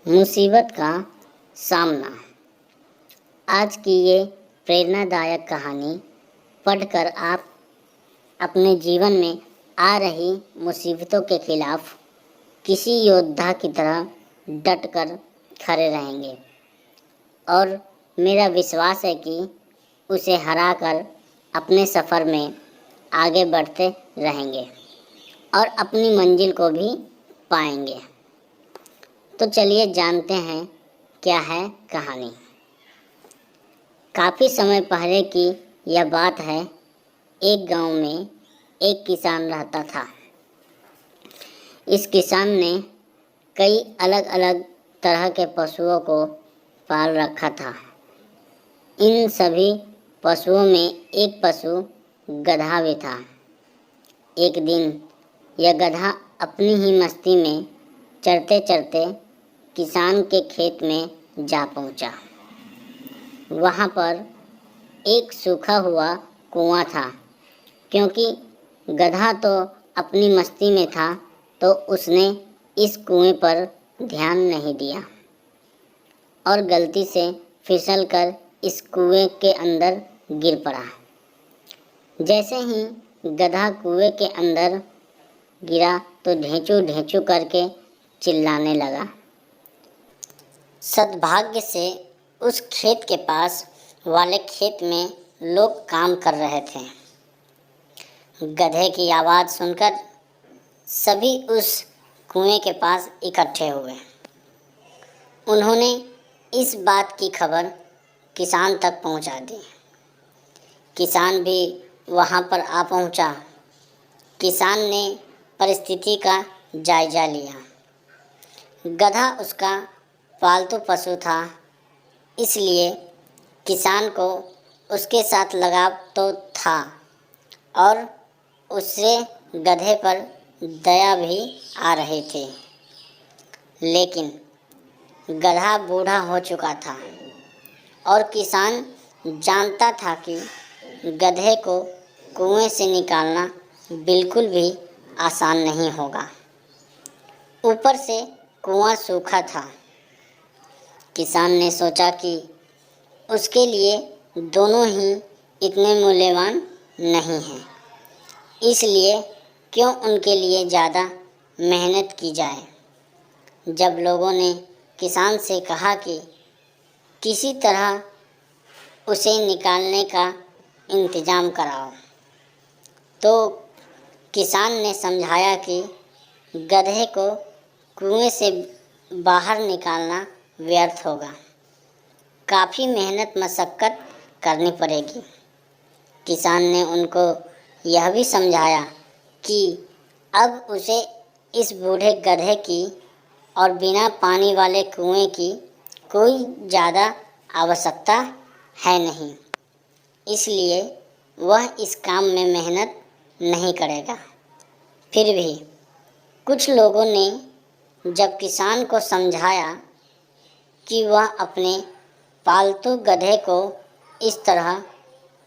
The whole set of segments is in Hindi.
मुसीबत का सामना। आज की ये प्रेरणादायक कहानी पढ़कर आप अपने जीवन में आ रही मुसीबतों के खिलाफ किसी योद्धा की तरह डटकर खड़े रहेंगे और मेरा विश्वास है कि उसे हराकर अपने सफ़र में आगे बढ़ते रहेंगे और अपनी मंजिल को भी पाएंगे। तो चलिए जानते हैं क्या है कहानी। काफ़ी समय पहले की यह बात है। एक गांव में एक किसान रहता था। इस किसान ने कई अलग अलग तरह के पशुओं को पाल रखा था। इन सभी पशुओं में एक पशु गधा भी था। एक दिन यह गधा अपनी ही मस्ती में चरते चरते किसान के खेत में जा पहुंचा। वहां पर एक सूखा हुआ कुआं था। क्योंकि गधा तो अपनी मस्ती में था तो उसने इस कुएं पर ध्यान नहीं दिया और गलती से फिसलकर इस कुएं के अंदर गिर पड़ा। जैसे ही गधा कुएं के अंदर गिरा तो ढेंचू ढेंचू करके चिल्लाने लगा। सद्भाग्य से उस खेत के पास वाले खेत में लोग काम कर रहे थे। गधे की आवाज़ सुनकर सभी उस कुएं के पास इकट्ठे हुए। उन्होंने इस बात की खबर किसान तक पहुंचा दी। किसान भी वहां पर आ पहुंचा। किसान ने परिस्थिति का जायजा लिया। गधा उसका पालतू पशु था, इसलिए किसान को उसके साथ लगाव तो था और उससे गधे पर दया भी आ रही थी। लेकिन गधा बूढ़ा हो चुका था और किसान जानता था कि गधे को कुएं से निकालना बिल्कुल भी आसान नहीं होगा। ऊपर से कुआं सूखा था। किसान ने सोचा कि उसके लिए दोनों ही इतने मूल्यवान नहीं हैं, इसलिए क्यों उनके लिए ज़्यादा मेहनत की जाए। जब लोगों ने किसान से कहा कि किसी तरह उसे निकालने का इंतज़ाम कराओ, तो किसान ने समझाया कि गधे को कुएं से बाहर निकालना व्यर्थ होगा। काफ़ी मेहनत मशक्क़त करनी पड़ेगी। किसान ने उनको यह भी समझाया कि अब उसे इस बूढ़े गधे की और बिना पानी वाले कुएं की कोई ज़्यादा आवश्यकता है नहीं, इसलिए वह इस काम में मेहनत नहीं करेगा। फिर भी कुछ लोगों ने जब किसान को समझाया कि वह अपने पालतू गधे को इस तरह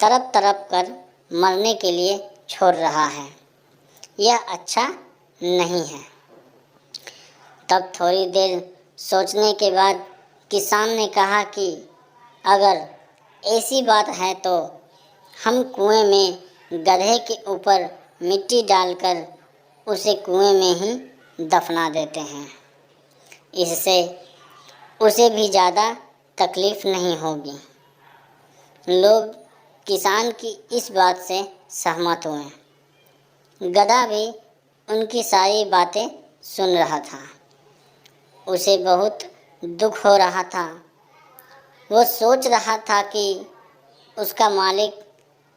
तड़प तड़प कर मरने के लिए छोड़ रहा है, यह अच्छा नहीं है। तब थोड़ी देर सोचने के बाद किसान ने कहा कि अगर ऐसी बात है तो हम कुएं में गधे के ऊपर मिट्टी डालकर उसे कुएं में ही दफना देते हैं। इससे उसे भी ज़्यादा तकलीफ़ नहीं होगी। लोग किसान की इस बात से सहमत हुए। गधा भी उनकी सारी बातें सुन रहा था। उसे बहुत दुख हो रहा था। वो सोच रहा था कि उसका मालिक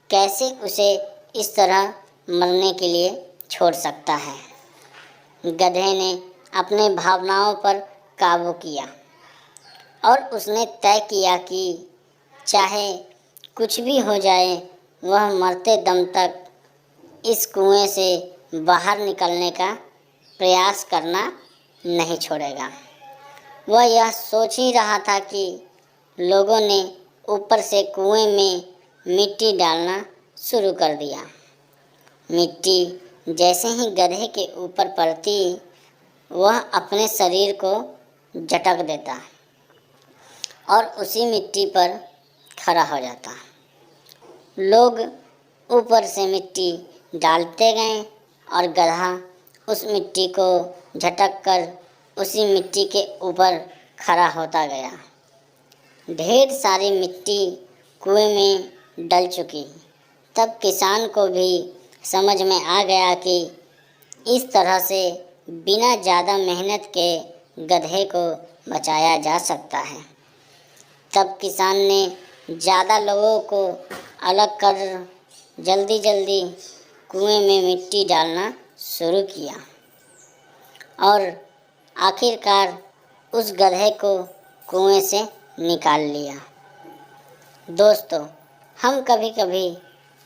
कैसे उसे इस तरह मरने के लिए छोड़ सकता है। गधे ने अपने भावनाओं पर काबू किया और उसने तय किया कि चाहे कुछ भी हो जाए, वह मरते दम तक इस कुएं से बाहर निकलने का प्रयास करना नहीं छोड़ेगा। वह यह सोच ही रहा था कि लोगों ने ऊपर से कुएं में मिट्टी डालना शुरू कर दिया। मिट्टी जैसे ही गधे के ऊपर पड़ती, वह अपने शरीर को झटक देता और उसी मिट्टी पर खड़ा हो जाता। लोग ऊपर से मिट्टी डालते गए और गधा उस मिट्टी को झटक कर उसी मिट्टी के ऊपर खड़ा होता गया। ढेर सारी मिट्टी कुएं में डल चुकी। तब किसान को भी समझ में आ गया कि इस तरह से बिना ज़्यादा मेहनत के गधे को बचाया जा सकता है। तब किसान ने ज़्यादा लोगों को अलग कर जल्दी जल्दी कुएं में मिट्टी डालना शुरू किया और आखिरकार उस गधे को कुएं से निकाल लिया। दोस्तों, हम कभी कभी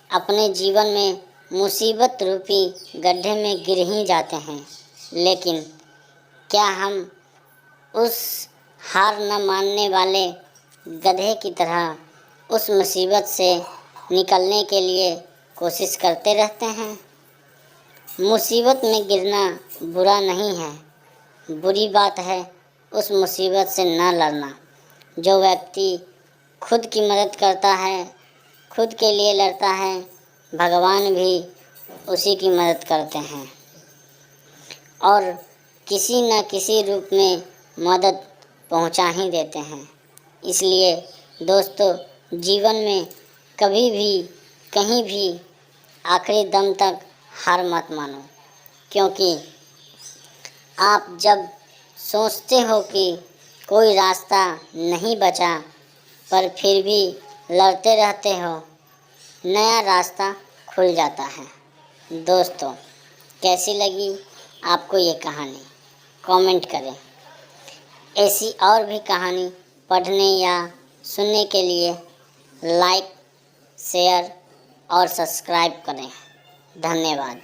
अपने जीवन में मुसीबत रूपी गड्ढे में गिर ही जाते हैं, लेकिन क्या हम उस हार न मानने वाले गधे की तरह उस मुसीबत से निकलने के लिए कोशिश करते रहते हैं? मुसीबत में गिरना बुरा नहीं है, बुरी बात है उस मुसीबत से न लड़ना। जो व्यक्ति खुद की मदद करता है, खुद के लिए लड़ता है, भगवान भी उसी की मदद करते हैं और किसी न किसी रूप में मदद पहुंचा ही देते हैं। इसलिए दोस्तों, जीवन में कभी भी कहीं भी आखिरी दम तक हार मत मानो, क्योंकि आप जब सोचते हो कि कोई रास्ता नहीं बचा पर फिर भी लड़ते रहते हो, नया रास्ता खुल जाता है। दोस्तों, कैसी लगी आपको ये कहानी? कमेंट करें। ऐसी और भी कहानी पढ़ने या सुनने के लिए लाइक, शेयर और सब्सक्राइब करें। धन्यवाद।